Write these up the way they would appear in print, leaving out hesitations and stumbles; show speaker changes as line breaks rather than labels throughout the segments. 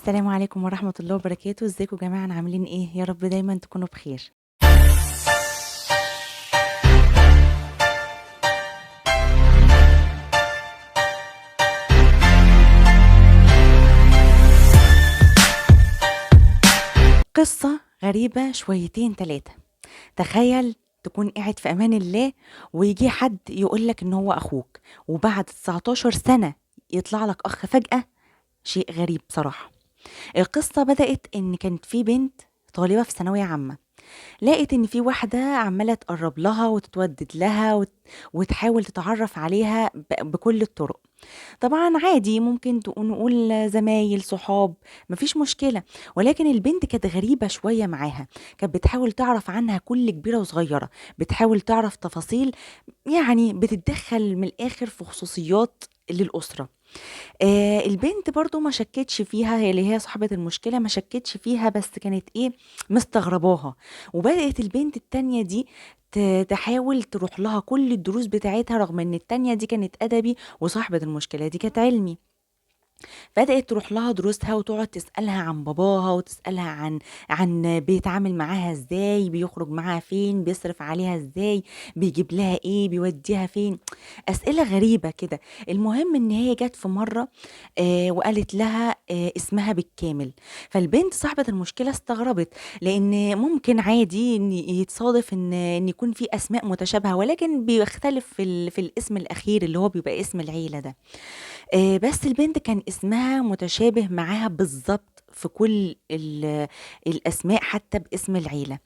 السلام عليكم ورحمة الله وبركاته. ازيكم يا جماعة؟ عاملين ايه؟ يا رب دايما تكونوا بخير. قصة غريبة شويتين تلاتة. تخيل تكون قاعد في امان الله ويجي حد يقولك ان هو اخوك، وبعد 19 سنة يطلع لك اخ فجأة. شيء غريب بصراحة. القصة بدأت ان كانت في بنت طالبة في ثانوية عامة، لقيت ان في واحدة عمالة تقرب لها وتتودد لها وتحاول تتعرف عليها بكل الطرق. طبعا عادي، ممكن نقول زمايل صحاب، مفيش مشكلة. ولكن البنت كانت غريبة شوية معاها، كانت بتحاول تعرف عنها كل كبيرة وصغيرة، بتحاول تعرف تفاصيل، يعني بتتدخل من الآخر في خصوصيات للأسرة. البنت برضو ما شكتش فيها، هي اللي هي صاحبة المشكلة ما شكتش فيها، بس كانت ايه، مستغرباها. وبدأت البنت التانية دي تحاول تروح لها كل الدروس بتاعتها، رغم ان التانية دي كانت أدبي وصاحبة المشكلة دي كانت علمي. بدأت تروح لها دروسها وتقعد تسألها عن باباها، وتسألها عن بيتعامل معاها ازاي، بيخرج معاها فين، بيصرف عليها ازاي، بيجيب لها ايه، بيوديها فين. أسئلة غريبة كده. المهم ان هي جت في مرة وقالت لها اسمها بالكامل. فالبنت صاحبة المشكلة استغربت، لان ممكن عادي ان يتصادف ان يكون في اسماء متشابهة، ولكن بيختلف في الاسم الاخير اللي هو بيبقى اسم العيلة ده. بس البنت كان اسمها متشابه معاها بالظبط في كل الأسماء، حتى باسم العيلة.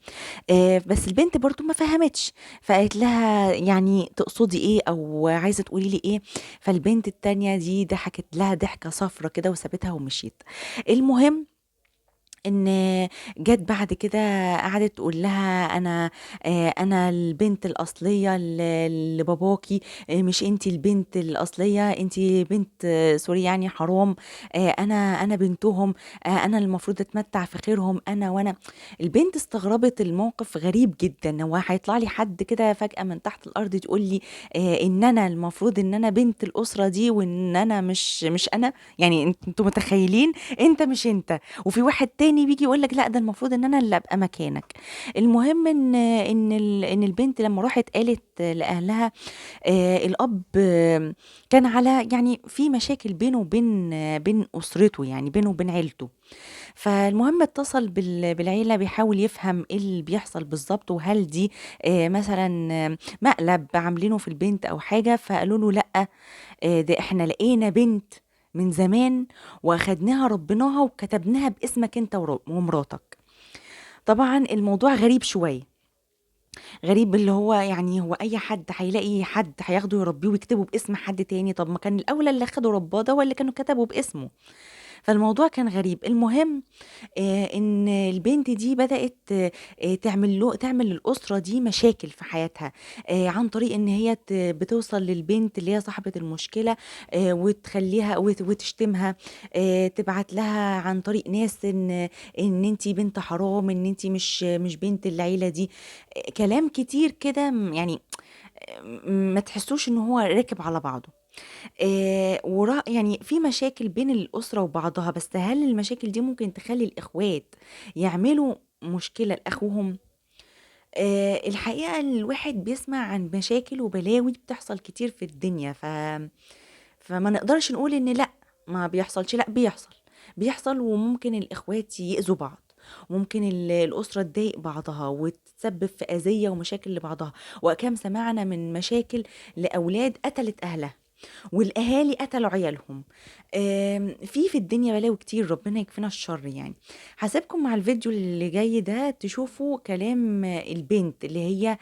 بس البنت برضو ما فهمتش، فقالت لها يعني تقصدي ايه، او عايزة تقولي لي ايه. فالبنت التانية دي ضحكت لها ضحكة صفرة كده وسابتها ومشيت. المهم ان جت بعد كده قعدت تقول لها انا البنت الاصليه لباباكي، مش انتي البنت الاصليه، انتي بنت سوري يعني حرام. انا بنتهم، انا المفروض اتمتع في خيرهم انا وانا. البنت استغربت الموقف غريب جدا، هو هيطلع لي حد كده فجاه من تحت الارض تقول لي ان انا المفروض ان انا بنت الاسره دي، وان انا مش انا. يعني انتوا متخيلين؟ انت مش انت، وفي واحد تاني بيجي يقول لك لا، ده المفروض ان انا اللي ابقى مكانك. المهم ان البنت لما راحت قالت لاهلها، الاب كان على يعني في مشاكل بينه وبين بين اسرته، يعني بينه وبين عيلته. فالمهم اتصل بالعيله بيحاول يفهم ايه اللي بيحصل بالظبط، وهل دي مثلا مقلب عاملينه في البنت او حاجه. فقالوا له لا، ده احنا لقينا بنت من زمان واخدناها ربناها وكتبناها باسمك انت ومراتك. طبعا الموضوع غريب شوية، غريب اللي هو يعني هو اي حد هيلاقي حد هياخده يربيه ويكتبه باسم حد تاني؟ طب ما كان الاولى اللي اخده رباه ده، ولا كانوا كتبوا باسمه؟ فالموضوع كان غريب. المهم ان البنت دي بدأت تعمل للأسرة دي مشاكل في حياتها، عن طريق ان هي بتوصل للبنت اللي هي صاحبة المشكلة، وتخليها وتشتمها، تبعت لها عن طريق ناس ان انتي بنت حرام، ان انتي مش بنت العيلة دي. كلام كتير كده، يعني ما تحسوش ان هو راكب على بعضه. يعني في مشاكل بين الأسرة وبعضها، بس هل المشاكل دي ممكن تخلي الإخوات يعملوا مشكلة لأخوهم؟ الحقيقة الواحد بيسمع عن مشاكل وبلاوي بتحصل كتير في الدنيا، فما نقدرش نقول إن لأ ما بيحصلش، لأ بيحصل وممكن الإخوات يأذوا بعض، وممكن الأسرة تضايق بعضها وتسبب في أذية ومشاكل لبعضها. وكم سمعنا من مشاكل لأولاد قتلت أهلها، والاهالي قتلوا عيالهم. في الدنيا بلاوي كتير، ربنا يكفينا الشر يعني. هسيبكم مع الفيديو اللي جاي ده تشوفوا كلام البنت اللي هي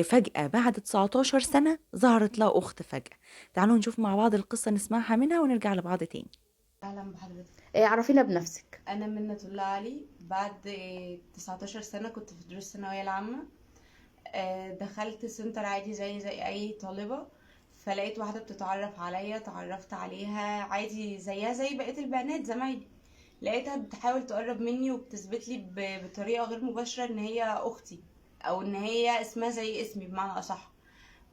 فجأة بعد 19 سنة ظهرت لها أخت فجأة. تعالوا نشوف مع بعض القصة، نسمعها منها ونرجع لبعض تاني.
اهلا بحضرتك.
عرفينا بنفسك.
انا منة الله علي. بعد 19 سنة كنت في دروس الثانوية العامة. دخلت سنتر عادي زي اي طالبة. فلقيت واحدة بتتعرف عليا، تعرفت عليها عادي زيها زي بقية البنات زمايلي. لقيتها بتحاول تقرب مني وبتثبت لي بطريقة غير مباشرة ان هي اختي، او ان هي اسمها زي اسمي بمعنى اصح.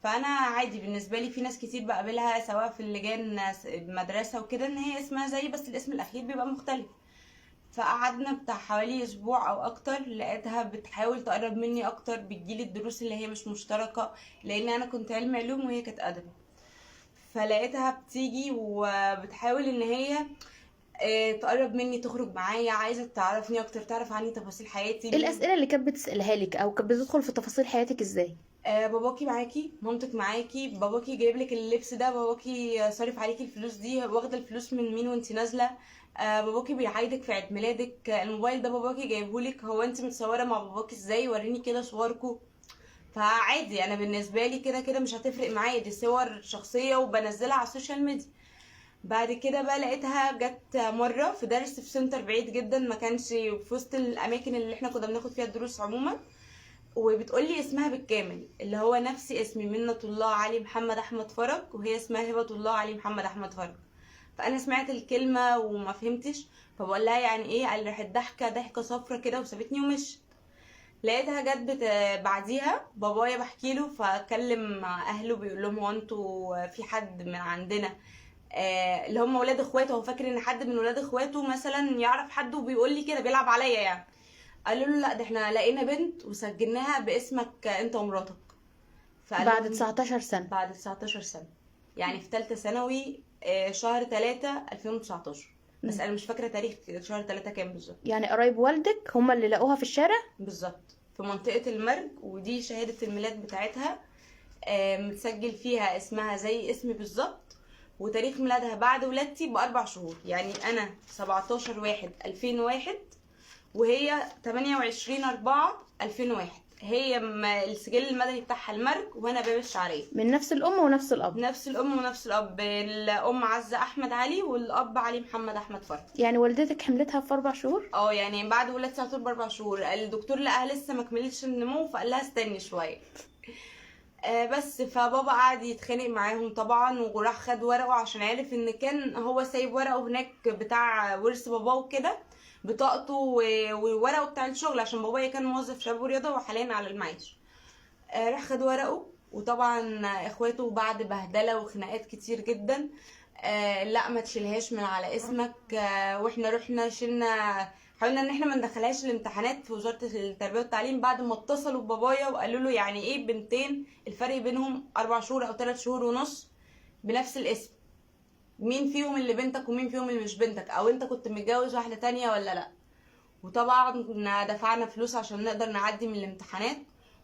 فانا عادي بالنسبه لي، في ناس كتير بقابلها سواء في اللجان المدرسه وكده ان هي اسمها زي، بس الاسم الاخير بيبقى مختلف. فقعدنا بتاع حوالي اسبوع او اكتر، لقيتها بتحاول تقرب مني اكتر، بتجيلي الدروس اللي هي مش مشتركة، لان انا كنت علم علوم وهي كانت ادبي. فلقيتها بتيجي وبتحاول ان هي تقرب مني، تخرج معايا، عايزة تعرفني اكتر، تعرف عني تفاصيل حياتي.
ايه الاسئله اللي كانت بتسالها لك او كانت بتدخل في تفاصيل حياتك ازاي؟
باباكي معاكي، مامتك معاكي، باباكي جايب لك اللبس ده، باباكي صارف عليكي الفلوس دي، واخده الفلوس من مين وانت نازله، باباكي بيعايدك في عيد ميلادك، الموبايل ده باباكي جايبهولك، هو انت متصوره مع باباكي ازاي، وريني كده صوركم. فعادي، انا بالنسبه لي كده كده مش هتفرق معايا، دي صور شخصيه وبنزلها على السوشيال ميديا. بعد كده بقى لقيتها جت مره في درس في سنتر بعيد جدا، ما كانش في وسط الاماكن اللي احنا كنا بناخد فيها الدروس عموما، وبتقولي اسمها بالكامل، اللي هو نفس اسمي، منة الله علي محمد احمد فرج، وهي اسمها هبة الله علي محمد احمد فرج. فانا سمعت الكلمه وما فهمتش، فبقول لها يعني ايه، قال راحت ضحكه ضحكه صفرة كده وسابتني ومشت. لقيتها جت بعديها بابايا بحكي له، فكلم اهله بيقول لهم هو انتوا في حد من عندنا اللي هم ولاد اخواته، هو فاكر ان حد من ولاد اخواته مثلا يعرف حد وبيقول لي كده بيلعب عليا يعني. قالوا له لا، ده احنا لقينا بنت وسجلناها باسمك انت ومراتك. فقال
بعد
لهم
19 سنه؟
بعد 19 سنة، يعني في ثالثه ثانوي، شهر 3 2019. بس
مم.
انا مش فاكره تاريخ شهر 3 كام بالظبط.
يعني قرايب والدك هم اللي لقوها في الشارع؟
بالظبط، في منطقه المرج، ودي شهاده الميلاد بتاعتها، متسجل فيها اسمها زي اسمي بالظبط، وتاريخ ميلادها بعد ولادتي ب4 شهور، يعني انا 17/1/2001 وهي 28/4/2001. هي السجل المدني بتاعها المرج، وانا باب الشعريه.
من نفس الام ونفس الاب؟
نفس الام ونفس الاب، الام عزه احمد علي والاب علي محمد احمد فرج.
يعني والدتك حملتها في 4 شهور؟
يعني بعد ولادتي على طول ب4 شهور، الدكتور لقاها لسه ما كملتش النمو، فقال لها استني شويه. بس فبابا قعد يتخانق معاهم طبعا، وراح خد ورقه عشان عارف ان كان هو سايب ورقه هناك بتاع ورث باباه وكده، بطاقته وورقه بتاع الشغل، عشان بابايا كان موظف شباب ورياضه وحاليا على المعاش. راح خد ورقه، وطبعا اخواته بعد بهدله وخناقات كتير جدا، لا ما تشيلهاش من على اسمك، واحنا رحنا شلنا، حاولنا ان احنا ما ندخلهاش الامتحانات في وزاره التربيه والتعليم، بعد ما اتصلوا ببابايا وقالوا له يعني ايه بنتين الفرق بينهم 4 شهور او 3 شهور ونص بنفس الاسم، مين فيهم اللي بنتك ومين فيهم اللي مش بنتك، او انت كنت متجوز واحده تانية ولا لا. وطبعا دفعنا فلوس عشان نقدر نعدي من الامتحانات.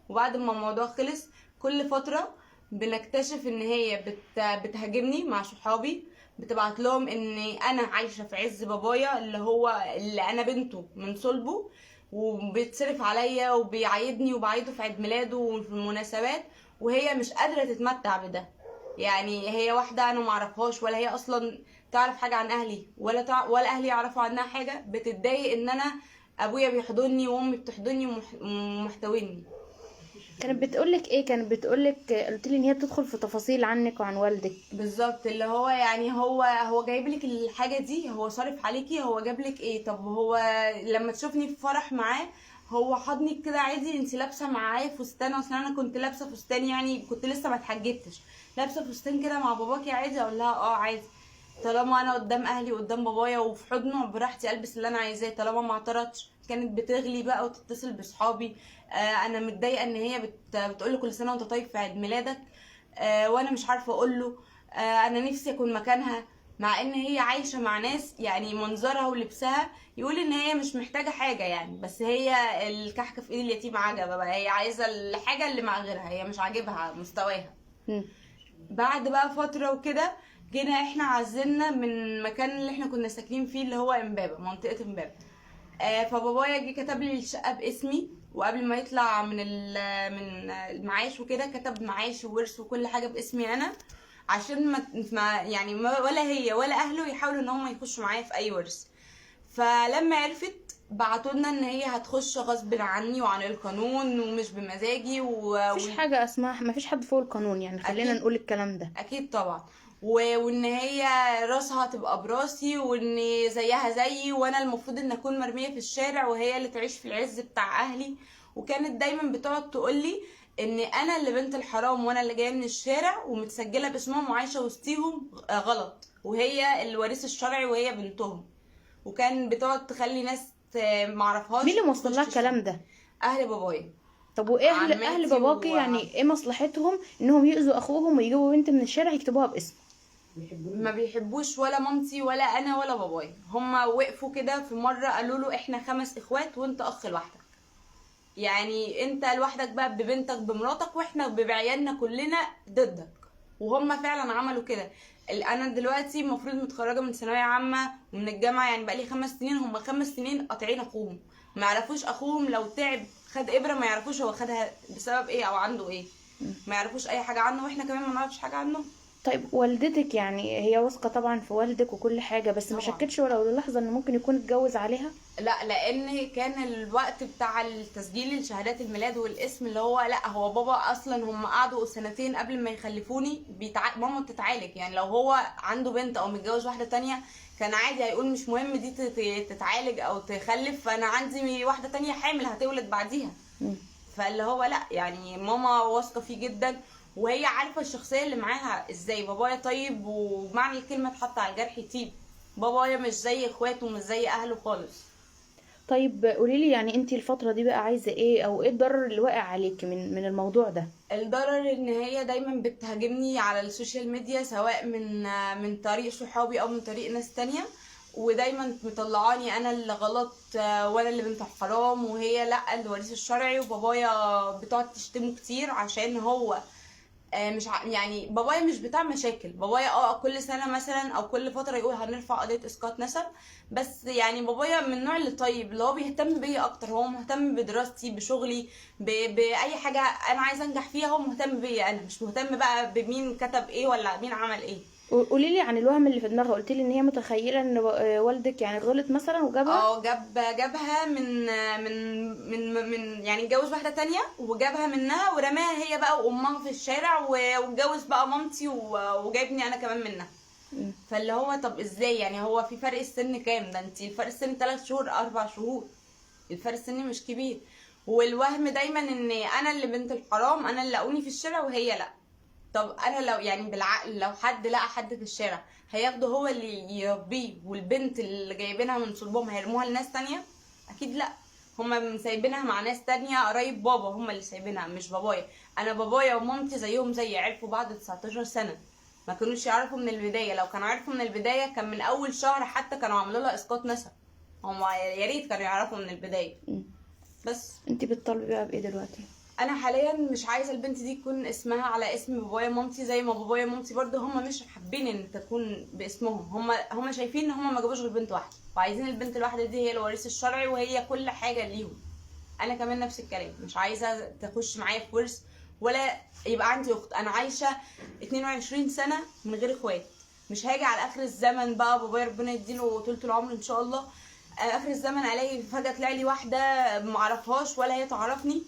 وبعد ما الموضوع خلص، كل فترة بنكتشف ان هي بتهاجمني مع صحابي، بتبعت لهم ان انا عايشة في عز بابايا اللي انا بنته من صلبه، وبيتصرف عليا وبيعيدني وبعيده في عيد ميلاده وفي المناسبات، وهي مش قادرة تتمتع بده. يعني هي واحدة انا معرفهاش، ولا هي اصلا تعرف حاجة عن اهلي، ولا اهلي يعرفوا عنها حاجة، بتتضايق ان انا ابويا بيحضني وامي بتحضني ومحتويني.
كانت بتقولك ايه؟ كانت بتقولك، قلت لي ان هي بتدخل في تفاصيل عنك وعن والدك.
بالظبط، اللي هو يعني هو جايب لك الحاجه دي، هو صارف عليكي، هو جاب لك ايه، طب هو لما تشوفني في فرح معاه هو حضنك كده عادي، انت لابسه معايا فستان، اصلا انا كنت لابسه فستان، يعني كنت لسه ما اتحجبتش، لابسه فستان كده مع باباكي عادي، اقول لها عادي، طالما انا قدام اهلي قدام بابايا وفي حضنه براحتي البس اللي انا عايزاه، طالما ما اعترضش. كانت بتغلي بقى وتتصل بصحابي، انا متضايقه ان هي بتقول له كل سنه وانت طيب في عيد ميلادك، وانا مش عارفه اقول له، انا نفسي اكون مكانها، مع ان هي عايشه مع ناس يعني منظرها ولبسها يقول ان هي مش محتاجه حاجه يعني، بس هي الكحكه في ايد اليتيم عجبه بقى، هي عايزه الحاجه اللي مع غيرها، هي مش عاجبها مستواها.
مم.
بعد بقى فتره وكده جينا احنا عزلنا من المكان اللي احنا كنا ساكنين فيه، اللي هو امبابه، منطقه امبابه. فبابايا جه كتب لي الشقه باسمي، وقبل ما يطلع من المعاش وكده كتب معاش وورث وكل حاجه باسمي انا، عشان يعني ولا هي ولا اهله يحاولوا ان هم يخشوا معايا في اي ورث. فلما عرفت بعتولنا ان هي هتخش غصب عني وعن القانون ومش بمزاجي
مفيش حاجه اسمها مفيش حد فوق القانون، يعني خلينا
أكيد.
نقول الكلام ده.
اكيد طبعا. وان هي راسها تبقى براسي، وان زيها زيي، وانا المفروض ان اكون مرميه في الشارع وهي اللي تعيش في العز بتاع اهلي. وكانت دايما بتقعد تقولي ان انا اللي بنت الحرام، وانا اللي جايه من الشارع ومتسجله باسمهم وعايشه وسطيهم غلط، وهي الوريث الشرعي وهي بنتهم. وكان بتقعد تخلي ناس معرفهاش
مين اللي موصل
تخش
لها
تشتغل.
الكلام ده؟
اهل بابايا،
طب وايه اهل
عماتي
باباكي يعني ايه مصلحتهم انهم يؤذوا اخوهم ويجيبوا بنت من الشارع يكتبوها باسم؟
ما بيحبوش ولا مامتي ولا انا ولا بابايا. هما وقفوا كده في مره قالوا له احنا 5 اخوات وانت اخ لوحدك، يعني انت لوحدك بقى ببنتك بمراتك، واحنا بعيالنا كلنا ضدك. وهم فعلا عملوا كده. انا دلوقتي المفروض متخرجه من ثانويه عامه ومن الجامعه، يعني بقالي 5 سنين. هم 5 سنين قاطعين اخوهم، ما يعرفوش اخوهم لو تعب خد ابره، ما يعرفوش هو خدها بسبب ايه او عنده ايه، ما يعرفوش اي حاجه عنه، واحنا كمان ما نعرفش حاجه عنه.
طيب والدتك يعني هي واثقه طبعا في والدك وكل حاجه، بس ما
طبعا
شكتش ولو للحظه ان ممكن يكون اتجوز عليها؟
لا، لان كان الوقت بتاع التسجيل شهادات الميلاد والاسم اللي هو لا، هو بابا اصلا هم قعدوا 2 قبل ما يخلفوني ماما بتتعالج. يعني لو هو عنده بنت او متجوز واحده تانية كان عادي هيقول مش مهم دي تتعالج او تخلف، فانا عندي واحده تانية حامل هتولد بعديها.
مم.
فاللي هو لا، يعني ماما واثقه فيه جدا، وهي عارفه الشخصيه اللي معاها ازاي. بابايا طيب، ومعنى الكلمه اتحط على الجرح يطيب. بابايا مش زي اخواته ومش زي اهله خالص.
طيب قوليلي يعني انتي الفتره دي بقى عايزه ايه، او ايه الضرر اللي واقع عليكي من الموضوع ده؟
الضرر ان هي دايما بتهاجمني على السوشيال ميديا، سواء من طريق صحابي او من طريق ناس تانية، ودايما مطلعاني انا اللي غلط وانا اللي بنت حرام، وهي لا الوريث الشرعي. وبابايا بتقعد تشتمه كتير عشان هو مش يعني بابايا مش بتاع مشاكل. بابايا كل سنه مثلا او كل فتره يقول هنرفع قضيه اسقاط نسب، بس يعني بابايا من النوع اللي طيب، اللي هو بيهتم بيا اكتر. هو مهتم بدراستي بشغلي باي حاجه انا عايزه انجح فيها، هو مهتم بيا انا، مش مهتم بقى بمين كتب ايه ولا مين عمل ايه.
قوليلي عن الوهم اللي في دماغها. قلتيلي ان هي متخيله ان والدك يعني غلط مثلا وجابها.
جابها من يعني اتجوز واحده تانية وجابها منها ورماها هي بقى وامها في الشارع، واتجوز بقى مامتي وجايبني انا كمان منها.
مم.
فاللي هو طب ازاي يعني؟ هو في فرق السن كام؟ ده انت فرق السن 3 شهور 4 شهور، الفرق السن مش كبير. والوهم دايما ان انا اللي بنت الحرام، انا اللي لاقوني في الشارع وهي لا. طب انا لو يعني بالعقل لو حد لقى حد في الشارع هياخده هو اللي يربيه، والبنت اللي جايبينها من صلبهم هيرموها لناس تانية؟ اكيد لا. هما سايبينها مع ناس تانية قرايب بابا، هما اللي سايبينها مش بابايا. انا بابايا ومامتي زيهم زي، عرفوا بعد 19 سنة، ما كانوش يعرفوا من البداية. لو كانوا عرفوا من البداية كان من اول شهر حتى كانوا عملوا لها اسقاط نسب. هما يا ريت كانوا يعرفوا من البداية.
مم.
بس
انتي بتطالبي بقى بايه دلوقتي؟
انا حاليا مش عايزه البنت دي يكون اسمها على اسم بابايا ومامتي، زي ما بابايا ومامتي برضه هما مش حابين ان تكون باسمهم. هما شايفين ان هما ما جابوش غير بنت واحده، وعايزين البنت الواحده دي هي الوريث الشرعي وهي كل حاجه ليهم. انا كمان نفس الكلام، مش عايزه تخش معايا في ورث ولا يبقى عندي اخت. انا عايشه 22 سنه من غير اخوات، مش هاجي على اخر الزمن بقى بابايا ربنا يديله طولة العمر ان شاء الله، اخر الزمن الاقي فجاه طلع لي واحده ما اعرفهاش ولا هي تعرفني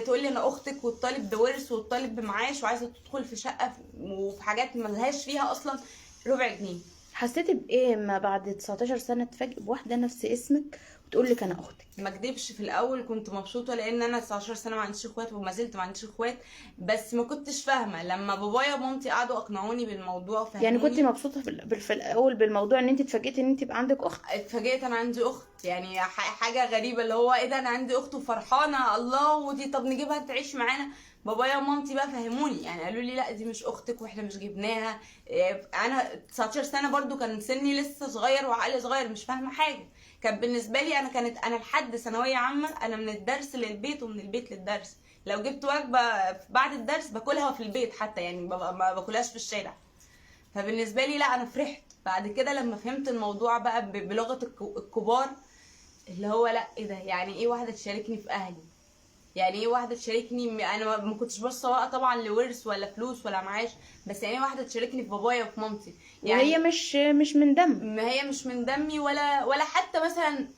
تقول لي انا اختك، وتطالب بورث وتطالب بمعاش، وعايزه تدخل في شقه وفي حاجات ملهاش فيها اصلا ربع جنيه.
حسيتي بايه ما بعد 19 سنه تفاجئ بواحده نفس اسمك وتقول لك انا اختك؟
ما اكدبش، في الاول كنت مبسوطه لان انا 19 سنه ما عنديش اخوات وما زلت ما عنديش اخوات، بس ما كنتش فاهمه. لما بابايا ومامتي قعدوا اقنعوني بالموضوع
يعني كنت
فهموني.
مبسوطه في الاول بالموضوع ان انت اتفاجئتي ان انت يبقى عندك اخت؟
اتفاجئت انا عندي اخت، يعني حاجه غريبه، اللي هو ايه ده انا عندي اخت وفرحانه الله، ودي طب نجيبها تعيش معانا. بابايا ومامتي بقى فهموني، يعني قالوا لي لا دي مش اختك واحنا مش جبناها. انا 19 سنه برضو كان سني لسه صغير وعقلي صغير، مش فاهمه حاجه. كان بالنسبه لي انا لحد ثانويه عامه انا من الدرس للبيت ومن البيت للدرس. لو جبت وجبه بعد الدرس باكلها في البيت حتى، يعني ما باكلهاش في الشارع. فبالنسبه لي لا، انا فرحت بعد كده لما فهمت الموضوع بقى بلغه الكبار، اللي هو لا ايه ده، يعني ايه واحده تشاركني في اهلي؟ يعني ايه واحده تشاركني؟ انا ما كنتش باصه بقى طبعا لورث ولا فلوس ولا معاش، بس يعني ايه واحده تشاركني في بابايا وفي مامتي؟ يعني
وهي مش من دم.
ما هي مش من دمي ولا حتى مثلا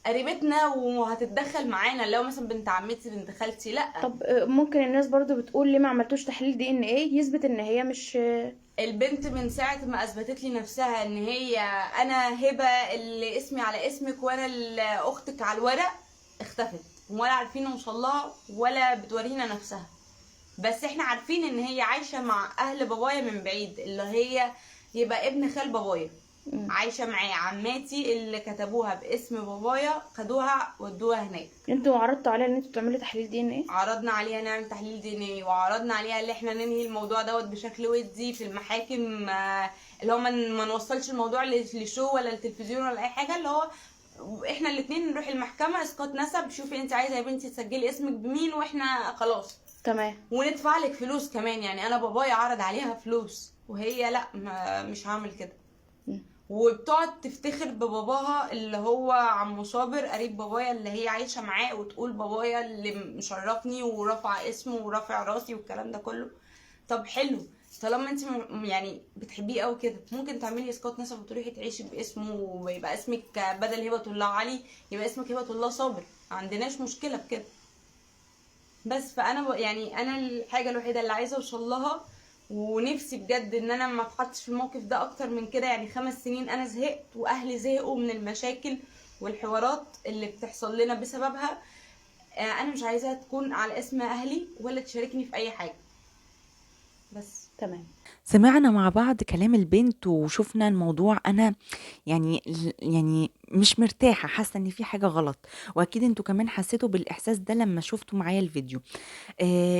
قريبتنا وهتتدخل معانا، لو مثلا بنت عمتي بنت خالتي لا.
طب ممكن الناس برضو بتقول ليه ما عملتوش تحليل دي ان ايه يثبت ان هي مش؟
البنت من ساعة ما اثبتت لي نفسها ان هي انا هبة اللي اسمي على اسمك وانا اللي اختك على الورق، اختفت ولا عارفين نوصل لها ولا بتورينا نفسها. بس احنا عارفين ان هي عايشة مع اهل بابايا من بعيد، اللي هي يبقى ابن خال بابايا. عايشه معاه. عماتي اللي كتبوها باسم بابايا خدوها ودوها هناك.
انتوا عرضتوا عليها ان انتوا تعملوا تحليل دي ان ايه؟
عرضنا عليها نعمل تحليل دي ان ايه، وعرضنا عليها ان احنا ننهي الموضوع دوت بشكل ودي في المحاكم، اللي هو ما نوصلش الموضوع لشو ولا التلفزيون ولا اي حاجه، اللي هو احنا الاثنين نروح المحكمه اسقاط نسب، شوفي انت عايزه يا بنتي تسجلي اسمك بمين واحنا خلاص
تمام.
وندفع لك فلوس كمان. يعني انا بابايا عرض عليها فلوس وهي لا، مش هعمل كده. وبتقعد تفتخر بباباها اللي هو عمو صابر قريب بابايا اللي هي عايشه معاه، وتقول بابايا اللي مشرفني ورافع اسمه ورافع راسي والكلام ده كله. طب حلو، طالما انت يعني بتحبيه قوي كده، ممكن تعملي اسقاط نسب وتروحي تعيشي باسمه، ويبقى اسمك بدل هبه الله علي يبقى اسمك هبه الله صابر، ما عندناش مشكله بكده. بس فانا يعني انا الحاجه الوحيده اللي عايزه اوصل لها، ونفسي بجد ان انا ما اتحطش في الموقف ده اكتر من كده. يعني 5 سنين انا زهقت واهلي زهقوا من المشاكل والحوارات اللي بتحصل لنا بسببها. انا مش عايزاها تكون على اسم اهلي ولا تشاركني في اي حاجه. بس
تمام.
سمعنا مع بعض كلام البنت وشفنا الموضوع. انا يعني مش مرتاحة، حاسة ان في حاجة غلط، واكيد انتوا كمان حسيتوا بالاحساس ده لما شفتوا معايا الفيديو.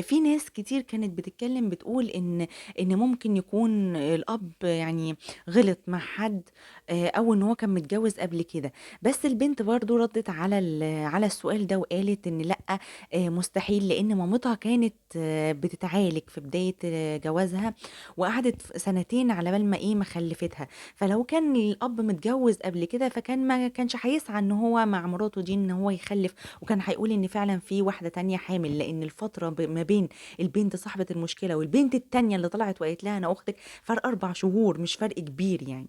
في ناس كتير كانت بتتكلم بتقول ان ممكن يكون الاب يعني غلط مع حد، او ان هو كان متجوز قبل كده. بس البنت برضو ردت على السؤال ده وقالت ان لا، مستحيل، لان مامتها كانت بتتعالج في بداية جوازها، وقعدت سنتين على بال ما خلفتها. فلو كان الاب متجوز قبل كده فكان ما كانش هيسعى ان هو مع مراته دي ان هو يخلف، وكان هيقول ان فعلا في واحده تانية حامل، لان الفتره ما بين البنت صاحبه المشكله والبنت التانية اللي طلعت وقالت لها انا اختك فرق 4 شهور، مش فرق كبير يعني.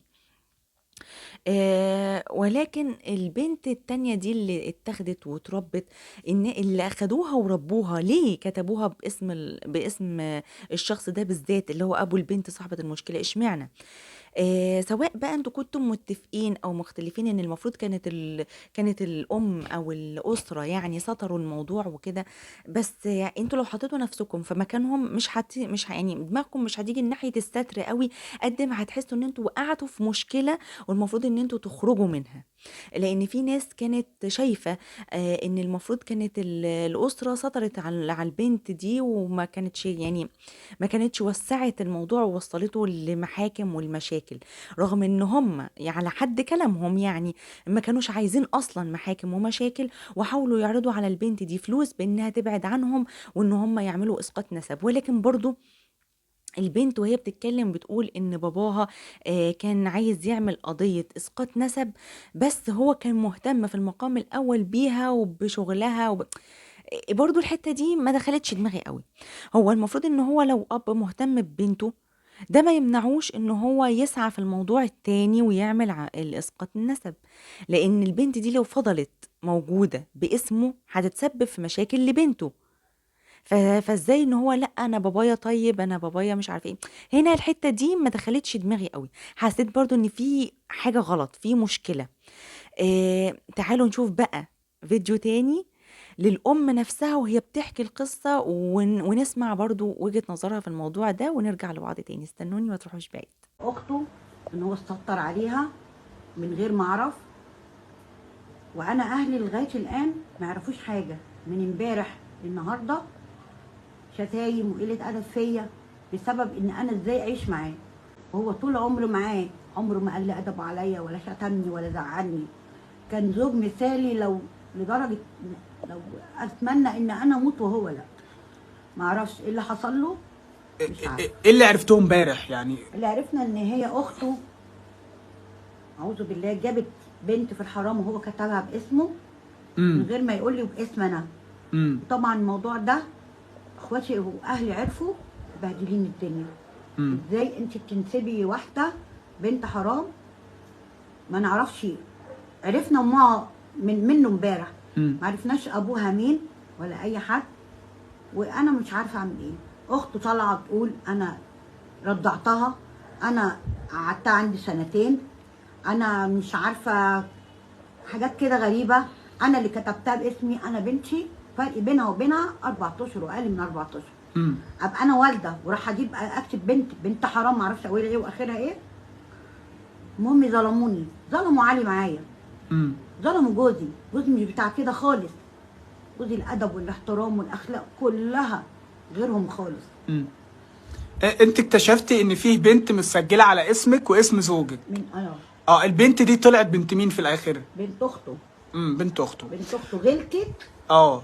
ولكن البنت التانية دي اللي اتخذت واتربت، ان اللي اخدوها وربوها ليه كتبوها باسم الشخص ده بالذات اللي هو ابو البنت صاحبة المشكلة؟ اشمعنى؟ سواء بقى انتوا كنتم متفقين او مختلفين ان المفروض كانت الام او الاسره يعني سطروا الموضوع وكده، بس يعني انتوا لو حطيتوا نفسكم في مكانهم يعني دماغكم مش هتيجي ناحيه الستر قوي، قد ما هتحسوا ان انتوا وقعتوا في مشكله والمفروض ان انتوا تخرجوا منها. لان في ناس كانت شايفه ان المفروض كانت الاسره سطرت على البنت دي، وما كانتش يعني ما كانتش وسعت الموضوع ووصلته لمحاكم والمشاكل، رغم ان هم على حد كلامهم يعني ما كانوش عايزين اصلا محاكم ومشاكل، وحاولوا يعرضوا على البنت دي فلوس بانها تبعد عنهم وان هم يعملوا اسقاط نسب. ولكن برضو البنت وهي بتتكلم بتقول ان باباها كان عايز يعمل قضية اسقاط نسب، بس هو كان مهتم في المقام الاول بيها وبشغلها برضو الحتة دي ما دخلتش دماغي قوي. هو المفروض ان هو لو اب مهتم ببنته ده ما يمنعوش ان هو يسعى في الموضوع التاني ويعمل الاسقاط النسب، لان البنت دي لو فضلت موجودة باسمه هتتسبب في مشاكل لبنته. فازاي ان هو لا انا بابايا طيب، انا بابايا مش عارفه ايه. هنا الحته دي ما دخلتش دماغي قوي، حسيت برضو ان في حاجه غلط، في مشكله. تعالوا نشوف بقى فيديو تاني للأم نفسها وهي بتحكي القصة ونسمع برضو وجهة نظرها في الموضوع ده، ونرجع لبعض تاني. استنوني ما تروحوش بعيد.
اخته ان هو استهتر عليها من غير ما اعرف، وانا اهلي لغايه الان ما يعرفوش حاجه من امبارح للنهارده، شتايم وقله ادب فيا بسبب ان انا ازاي اعيش معاه. وهو طول عمره معاه عمره ما قال لي ادب عليا ولا شتمني ولا زعلني، كان زوج مثالي، لدرجه لو اتمنى ان انا اموت وهو لا. ما اعرفش ايه اللي حصل له، مش عارفه.
ايه اللي عرفتوه امبارح يعني؟
اللي عرفنا ان هي اخته اعوذ بالله جابت بنت في الحرام وهو كتبها باسمه من غير ما يقول لي وباسم انا. طبعا الموضوع ده اخواتي واهلي عرفوا بهدلين الدنيا. ازاي انت بتنسبي واحده بنت حرام؟ ما نعرفش. عرفنا امها منه امبارح، ما عرفناش ابوها مين ولا اي حد، وانا مش عارفه اعمل ايه. اخته طالعه تقول انا رضعتها، انا قعدتها عندي 2 سنين، انا مش عارفه حاجات كده غريبه، انا اللي كتبتها باسمي، انا بنتي فرق بينها وبينها 4 اشهر واقل من 4 اشهر. ابقى انا والده وراح اجيب اكتب بنت حرام ما اعرفش اولها ايه واخرها ايه. المهم ظلموني، ظلموا علي معايا،
امم
ظلموا جوزي مش بتاع كده خالص. جوزي الادب والاحترام والاخلاق كلها غيرهم خالص.
امم انت اكتشفتي ان فيه بنت مسجله على اسمك واسم زوجك.
من
البنت دي طلعت بنت مين في الاخر؟
بنت اخته.
بنت اخته.
بنت اخته غلطت.
اه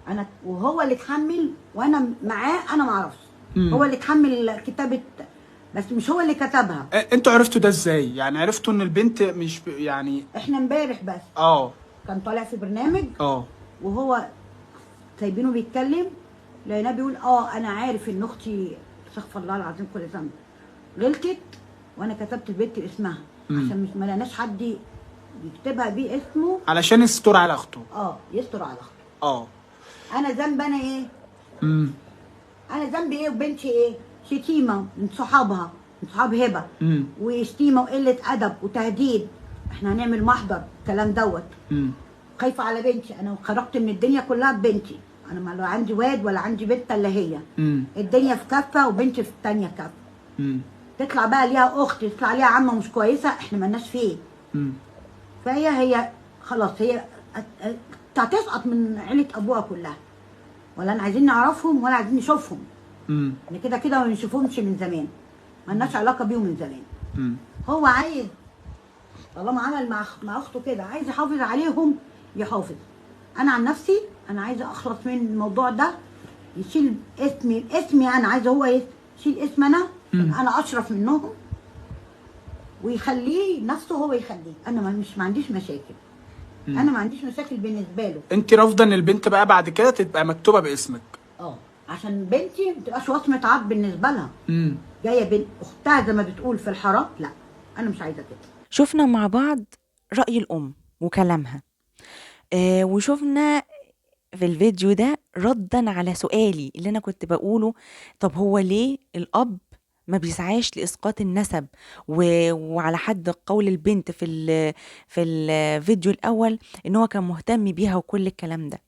انا وهو اللي اتحمل وانا معاه، انا ما اعرفش.
مم.
هو اللي اتحمل كتابه، بس مش هو اللي كتبها.
انتوا عرفتوا ده ازاي؟ يعني عرفتوا ان البنت مش يعني
احنا امبارح بس كان طالع في برنامج وهو سايبينه بيتكلم، لقيناه بيقول انا عارف ان اختي استغفر الله العظيم كل ذنب غلطت، وانا كتبت البنت اسمها عشان مش ما لقيناش حد يكتبها بيه اسمه،
علشان يستر على اخته.
يستر على اخته. انا ذنب انا ايه؟ انا ذنبي ايه وبنتي ايه؟ شتيمه من صحابها، من صحاب هبه، وشتيمه وقله ادب وتهديد. احنا هنعمل محضر الكلام دوت. خايفه على بنتي، انا خرجت من الدنيا كلها ببنتي، انا ما لا عندي واد ولا عندي بنت الا هي. الدنيا في كفه وبنتي في الثانيه كفه. تطلع بقى ليها اخت، تطلع ليها عمه مش كويسه، احنا مالناش فيه. فهي خلاص، هي هتسقط من عيله ابوها كلها، ولا انا عايزين نعرفهم ولا عايزين نشوفهم. احنا كده كده ما بنشوفهمش من زمان، مالناش علاقه بيهم من زمان. هو عايز طالما عمل مع اخته كده، عايز يحافظ عليهم يحافظ. انا عن نفسي انا عايزه اخلص من الموضوع ده، يشيل اسمي انا عايزه هو يشيل اسم انا اشرف منهم، ويخليه نفسه هو يخليه. انا ما عنديش مشاكل. انا ما عنديش مشاكل بالنسبه له.
انت رافضه ان البنت بقى بعد كده تبقى مكتوبه باسمك؟
عشان بنتي ما تبقاش وصمه عار بالنسبه لها. جايه بنت اختها زي ما بتقول في الحرام، لا انا مش عايزه كده.
شفنا مع بعض رأي الأم وكلامها، وشفنا في الفيديو ده ردا على سؤالي اللي أنا كنت بقوله، طب هو ليه الأب ما بيسعاش لإسقاط النسب؟ وعلى حد قول البنت في الفيديو الأول إن هو كان مهتم بيها وكل الكلام ده،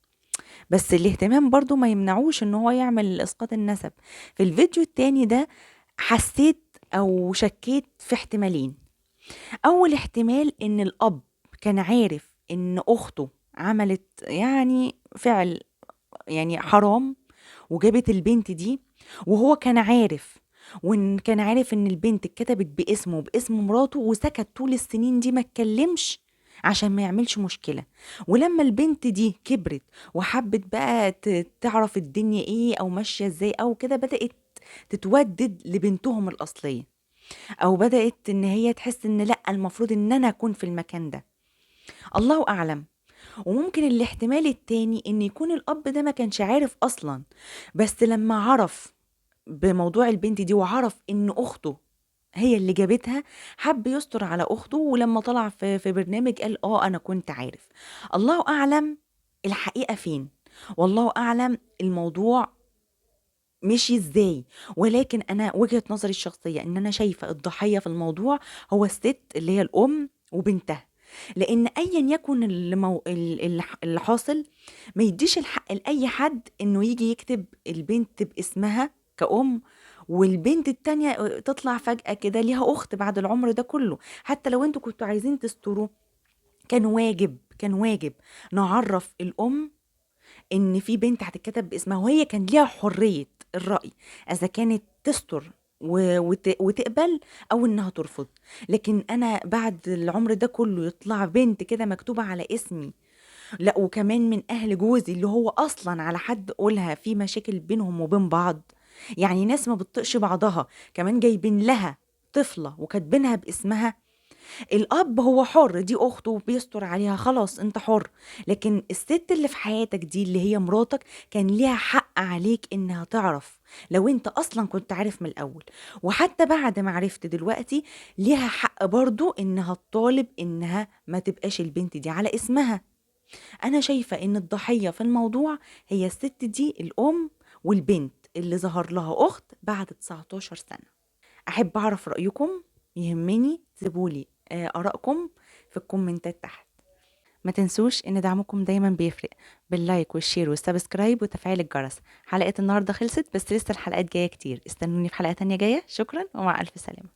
بس الاهتمام برضو ما يمنعوش إن هو يعمل إسقاط النسب. في الفيديو التاني ده حسيت أو شكيت في احتمالين. أول احتمال إن الأب كان عارف إن أخته عملت يعني فعل يعني حرام وجابت البنت دي، وهو كان عارف، وإن كان عارف إن البنت اتكتبت باسمه وباسم مراته، وسكت طول السنين دي ما اتكلمش عشان ما يعملش مشكلة. ولما البنت دي كبرت وحبت بقى تعرف الدنيا ايه او ماشية ازاي او كده، بدأت تتودد لبنتهم الأصلية، او بدأت ان هي تحس ان لا، المفروض ان انا اكون في المكان ده. الله اعلم. وممكن الاحتمال التاني ان يكون الاب ده ما كانش عارف اصلا، بس لما عرف بموضوع البنت دي وعرف ان اخته هي اللي جابتها، حب يستر على اخته، ولما طلع في برنامج قال انا كنت عارف. الله اعلم الحقيقة فين، والله اعلم الموضوع مشي ازاي. ولكن انا وجهة نظري الشخصية ان انا شايفة الضحية في الموضوع هو الست اللي هي الام وبنتها، لان ايا يكن اللي حاصل ما يديش الحق لاي حد انه يجي يكتب البنت باسمها كأم، والبنت التانية تطلع فجأة كده ليها اخت بعد العمر ده كله. حتى لو انتوا كنتوا عايزين تستروا، كان واجب نعرف الام ان في بنت هتتكتب باسمها، وهي كان ليها حرية الرأي اذا كانت تستر وتقبل او انها ترفض. لكن انا بعد العمر ده كله يطلع بنت كده مكتوبة على اسمي، لا وكمان من اهل جوزي اللي هو اصلا على حد قولها في مشاكل بينهم وبين بعض، يعني ناس ما بتطقش بعضها كمان جايبين لها طفلة وكاتبينها باسمها. الاب هو حر، دي اخته بيستر عليها، خلاص انت حر. لكن الست اللي في حياتك دي اللي هي مراتك كان ليها حق عليك انها تعرف، لو انت اصلا كنت عارف من الاول. وحتى بعد ما عرفت دلوقتي ليها حق برضو انها تطالب انها ما تبقاش البنت دي على اسمها. انا شايفة ان الضحية في الموضوع هي الست دي، الام والبنت اللي ظهر لها اخت بعد 19 سنة. احب اعرف رأيكم، يهمني تسيبولي آرائكم في الكومنتات تحت. ما تنسوش ان دعمكم دايما بيفرق باللايك والشير والسبسكرايب وتفعيل الجرس. حلقة النهاردة خلصت، بس لسه الحلقات جاية كتير، استنوني في حلقة تانية جاية. شكرا ومع ألف سلامة.